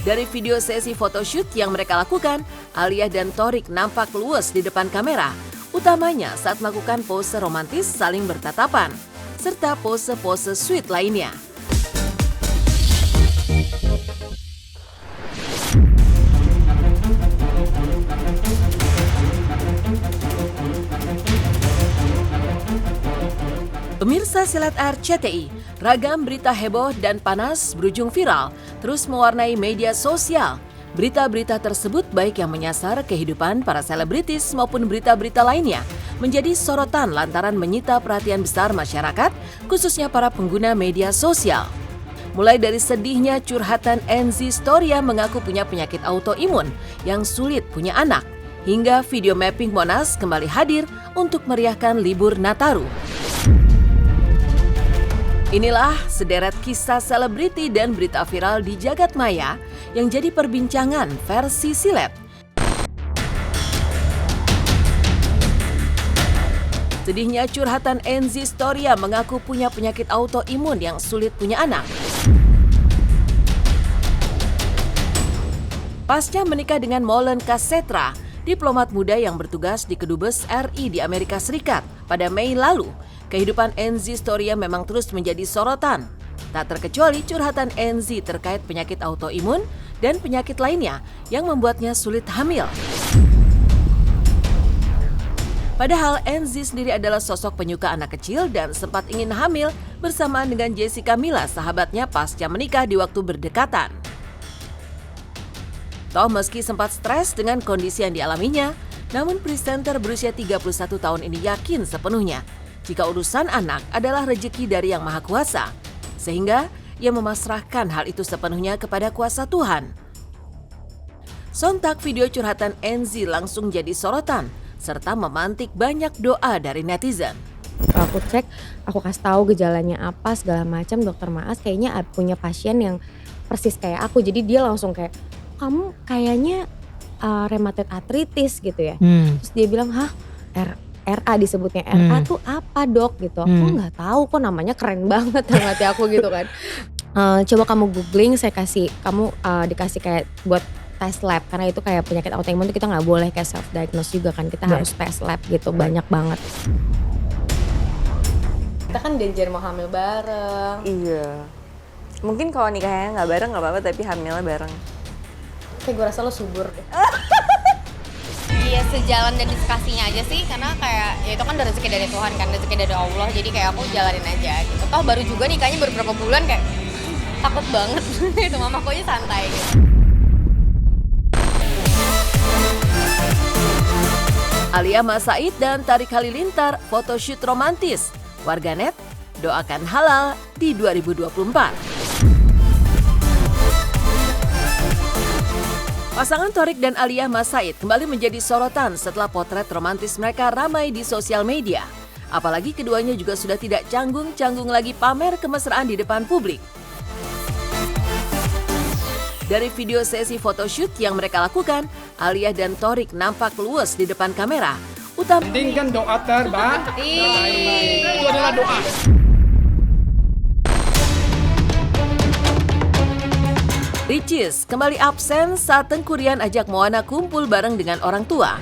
Dari video sesi photoshoot yang mereka lakukan, Alia dan Thorik nampak luwes di depan kamera, utamanya saat melakukan pose romantis saling bertatapan, serta pose-pose sweet lainnya. Pemirsa Silat RCTI, ragam berita heboh dan panas berujung viral terus mewarnai media sosial. Berita-berita tersebut baik yang menyasar kehidupan para selebritis maupun berita-berita lainnya menjadi sorotan lantaran menyita perhatian besar masyarakat, khususnya para pengguna media sosial. Mulai dari sedihnya curhatan Enzy Storia mengaku punya penyakit autoimun yang sulit punya anak, hingga video mapping Monas kembali hadir untuk meriahkan libur Nataru. Inilah sederet kisah selebriti dan berita viral di jagat maya yang jadi perbincangan versi silet. Sedihnya curhatan Enzy Storia mengaku punya penyakit autoimun yang sulit punya anak. Pasca menikah dengan Molen Kasetra, diplomat muda yang bertugas di Kedubes RI di Amerika Serikat pada Mei lalu, kehidupan Enzy Storia memang terus menjadi sorotan. Tak terkecuali curhatan Enzy terkait penyakit autoimun dan penyakit lainnya yang membuatnya sulit hamil. Padahal Enzy sendiri adalah sosok penyuka anak kecil dan sempat ingin hamil bersamaan dengan Jessica Mila, sahabatnya pasca menikah di waktu berdekatan. Toh meski sempat stres dengan kondisi yang dialaminya, namun presenter berusia 31 tahun ini yakin sepenuhnya jika urusan anak adalah rezeki dari Yang Maha Kuasa, sehingga ia memasrahkan hal itu sepenuhnya kepada kuasa Tuhan. Sontak video curhatan Enzy langsung jadi sorotan, serta memantik banyak doa dari netizen. Aku cek, aku kasih tahu gejalanya apa segala macam, dokter Maas kayaknya punya pasien yang persis kayak aku, jadi dia langsung kayak, kamu kayaknya rheumatoid arthritis gitu ya. Terus dia bilang, hah, RA disebutnya, RA tuh apa dok gitu. Aku nggak tahu kok, namanya keren banget dalam hati aku gitu kan. Coba kamu googling, saya kasih kamu dikasih kayak buat tes lab, karena itu kayak penyakit autoimun itu kita nggak boleh kayak self diagnose juga kan, kita harus tes lab gitu, banyak banget. Kita kan janjian mau hamil bareng. Iya, mungkin kalau nikahnya nggak bareng nggak apa-apa, tapi hamilnya bareng. Kayak gue rasa lo subur deh. Iya, sejalan dan dikasihnya aja sih, karena kayak ya itu kan rezeki dari Tuhan kan, rezeki dari Allah, jadi kayak aku jalanin aja gitu. Toh baru juga nikahnya baru beberapa bulan, kayak takut banget itu, mamaku aja santai gitu. Alia Mas Said dan Tarik Halilintar photoshoot romantis. Warganet, doakan halal di 2024. Pasangan Thorik dan Alia Mas Said kembali menjadi sorotan setelah potret romantis mereka ramai di sosial media. Apalagi keduanya juga sudah tidak canggung-canggung lagi pamer kemesraan di depan publik. Dari video sesi photoshoot yang mereka lakukan, Alia dan Thorik nampak luwes di depan kamera. Pentingkan doa terbaik. Itu adalah doa. Ricis kembali absen saat Teuku Ryan ajak Moana kumpul bareng dengan orang tua.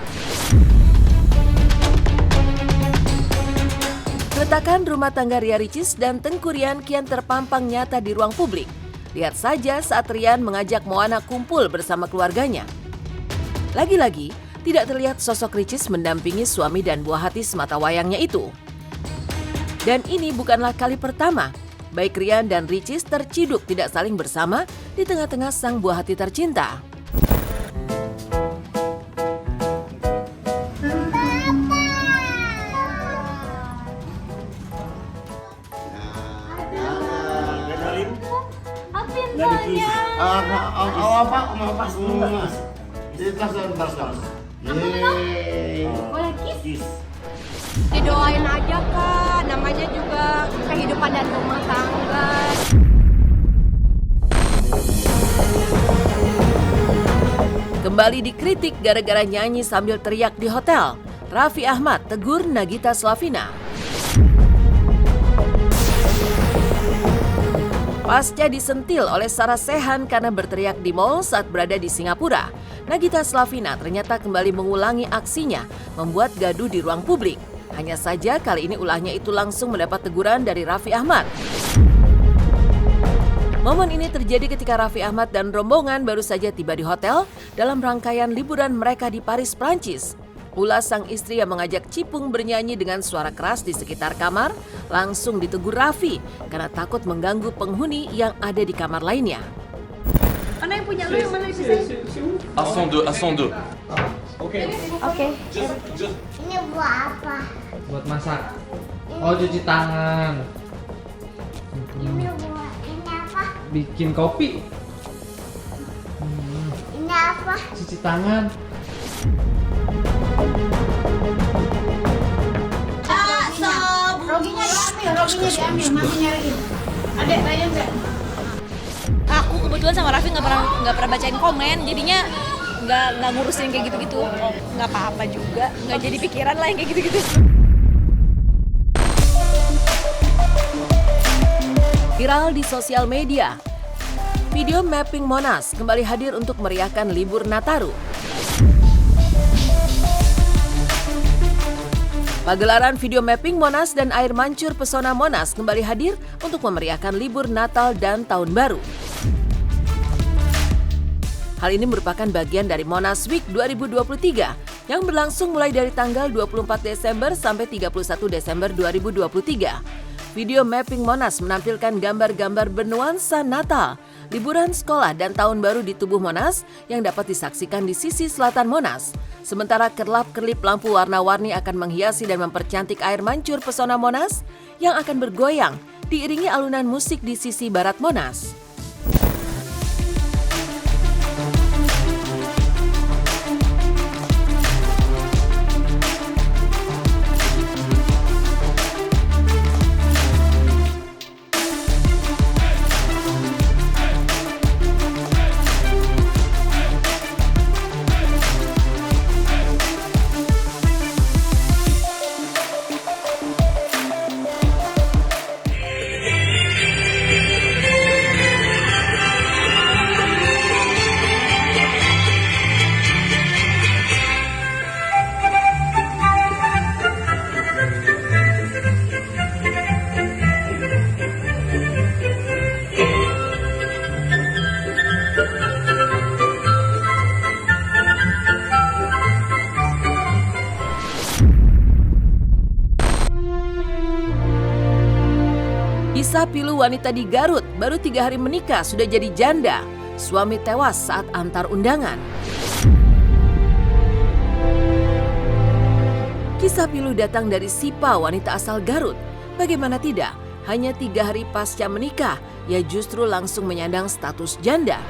Keretakan rumah tangga Ria Ricis dan Teuku Ryan kian terpampang nyata di ruang publik. Lihat saja saat Ryan mengajak Moana kumpul bersama keluarganya. Lagi-lagi, tidak terlihat sosok Ricis mendampingi suami dan buah hati sematawayangnya itu. Dan ini bukanlah kali pertama. Baik Ryan dan Ricis terciduk tidak saling bersama di tengah-tengah sang buah hati tercinta. Didoain aja Kak, namanya juga kehidupan dan rumah tangga. Kembali dikritik gara-gara nyanyi sambil teriak di hotel. Raffi Ahmad tegur Nagita Slavina. Pasca disentil oleh Sarah Sechan karena berteriak di mal saat berada di Singapura, Nagita Slavina ternyata kembali mengulangi aksinya, membuat gaduh di ruang publik. Hanya saja kali ini ulahnya itu langsung mendapat teguran dari Raffi Ahmad. Momen ini terjadi ketika Raffi Ahmad dan rombongan baru saja tiba di hotel dalam rangkaian liburan mereka di Paris, Prancis. Ulah sang istri yang mengajak Cipung bernyanyi dengan suara keras di sekitar kamar langsung ditegur Raffi karena takut mengganggu penghuni yang ada di kamar lainnya. Mana yang punya lu, yang mana bisa? À 102, à 102. Oke. Ini buat apa? Buat masak. Oh, cuci tangan. Ini buat ini apa? Bikin kopi. Ini apa? Cuci tangan. Roginya diambil, masih nyariin. Adek, tanya nggak? Aku kebetulan sama Raffi nggak pernah bacain komen, jadinya nggak ngurusin kayak gitu-gitu. Nggak apa-apa juga, nggak jadi pikiran lah yang kayak gitu-gitu. Viral di sosial media, video mapping Monas kembali hadir untuk meriahkan libur Nataru. Pagelaran video mapping Monas dan air mancur pesona Monas kembali hadir untuk memeriahkan libur Natal dan Tahun Baru. Hal ini merupakan bagian dari Monas Week 2023 yang berlangsung mulai dari tanggal 24 Desember sampai 31 Desember 2023. Video mapping Monas menampilkan gambar-gambar bernuansa Natal, liburan sekolah dan tahun baru di tubuh Monas yang dapat disaksikan di sisi selatan Monas. Sementara kerlap-kerlip lampu warna-warni akan menghiasi dan mempercantik air mancur pesona Monas yang akan bergoyang diiringi alunan musik di sisi barat Monas. Kisah pilu wanita di Garut, baru 3 hari menikah sudah jadi janda. Suami tewas saat antar undangan. Kisah pilu datang dari Sipa, wanita asal Garut. Bagaimana tidak, hanya 3 hari pasca menikah, ia justru langsung menyandang status janda.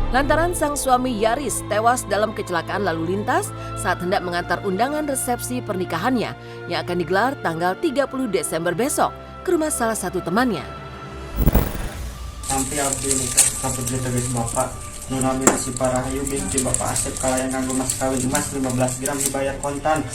Lantaran sang suami Yaris tewas dalam kecelakaan lalu lintas saat hendak mengantar undangan resepsi pernikahannya yang akan digelar tanggal 30 Desember besok ke rumah salah satu temannya. Sampai abdi nikah kabut tegas bapak Nuna Minasi Parahayu binti Bapak Asep kalayan nganggo mas kawin emas 15 gram dibayar kontan.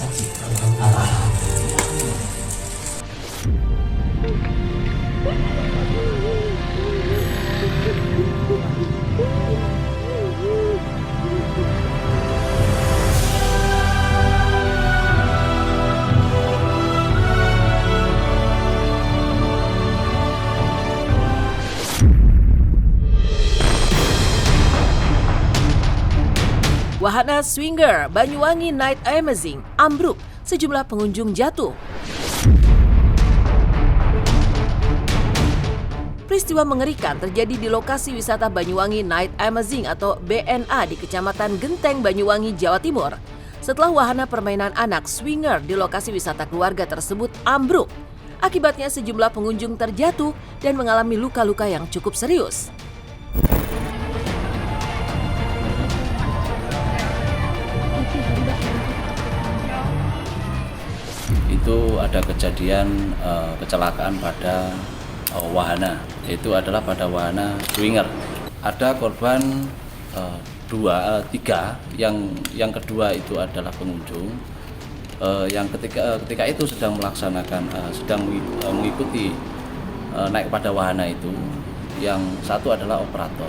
Wahana Swinger Banyuwangi Night Amazing ambruk, sejumlah pengunjung jatuh. Peristiwa mengerikan terjadi di lokasi wisata Banyuwangi Night Amazing atau BNA di Kecamatan Genteng, Banyuwangi, Jawa Timur. Setelah wahana permainan anak Swinger di lokasi wisata keluarga tersebut ambruk. Akibatnya sejumlah pengunjung terjatuh dan mengalami luka-luka yang cukup serius. Itu ada kejadian kecelakaan pada wahana, itu adalah pada wahana swinger. Ada korban 3, yang kedua itu adalah pengunjung yang ketika itu sedang mengikuti naik pada wahana itu. Yang satu adalah operator.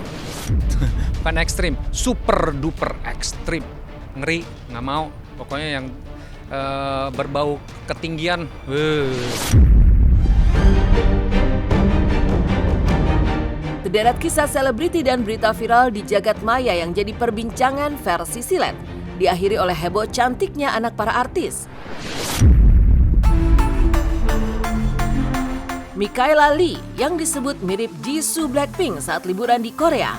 Bukan ekstrim, super duper ekstrim. Ngeri, nggak mau. Pokoknya yang berbau ketinggian. Sederet kisah selebriti dan berita viral di jagat maya yang jadi perbincangan versi silet, diakhiri oleh heboh cantiknya anak para artis. Mikaela Lee yang disebut mirip Jisoo Blackpink saat liburan di Korea.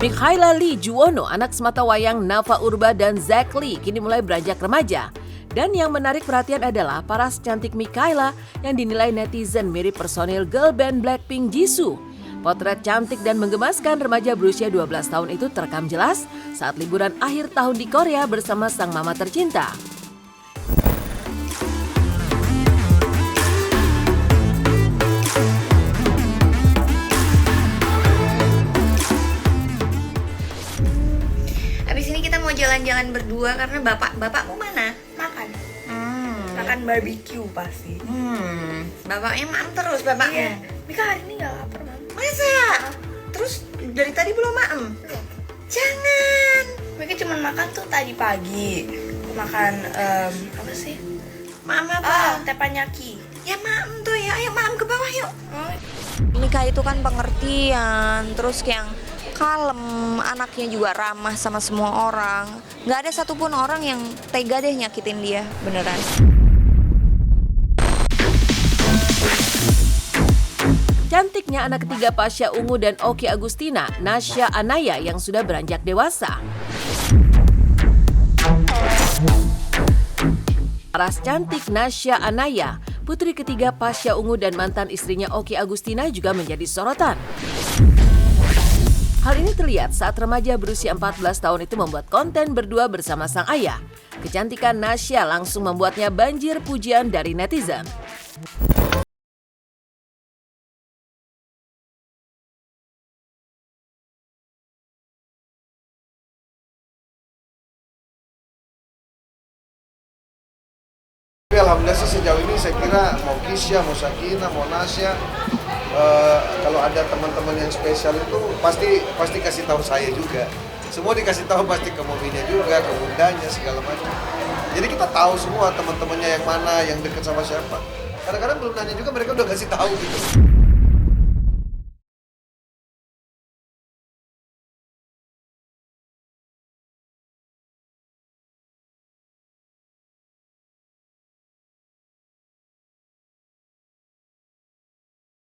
Mikaela Lee Juwono, anak sematawayang Nava Urba dan Zack Lee, kini mulai beranjak remaja. Dan yang menarik perhatian adalah paras cantik Mikaela yang dinilai netizen mirip personil girl band Blackpink Jisoo. Potret cantik dan menggemaskan remaja berusia 12 tahun itu terekam jelas saat liburan akhir tahun di Korea bersama sang mama tercinta. Abis ini kita mau jalan-jalan berdua karena bapakmu mana? Makan. Makan barbecue pasti. Bapaknya maem terus bapaknya. Mika hari ini gak lapar, Mam. Masa? Terus dari tadi belum maem? Jangan. Mika cuma makan tuh tadi pagi. Makan apa sih? Maem apa? Teh panyaki. Ya maem tuh ya, ayo maem ke bawah yuk. Mika itu kan pengertian, terus yang kalem, anaknya juga ramah sama semua orang. Nggak ada satupun orang yang tega deh nyakitin dia, beneran. Cantiknya anak ketiga Pasha Ungu dan Oki Agustina, Nasya Anaya yang sudah beranjak dewasa. Paras cantik Nasya Anaya, putri ketiga Pasha Ungu dan mantan istrinya Oki Agustina juga menjadi sorotan. Hal ini terlihat saat remaja berusia 14 tahun itu membuat konten berdua bersama sang ayah. Kecantikan Nasya langsung membuatnya banjir pujian dari netizen. Alhamdulillah sih sejauh ini saya kira mau Kisya, mau Sakina, mau Nasya, kalau ada teman-teman yang spesial itu pasti kasih tahu saya juga. Semua dikasih tahu pasti ke mominya juga, ke bundanya segala macam. Jadi kita tahu semua teman-temannya yang mana, yang dekat sama siapa. Kadang-kadang belum nanya juga mereka udah kasih tahu gitu.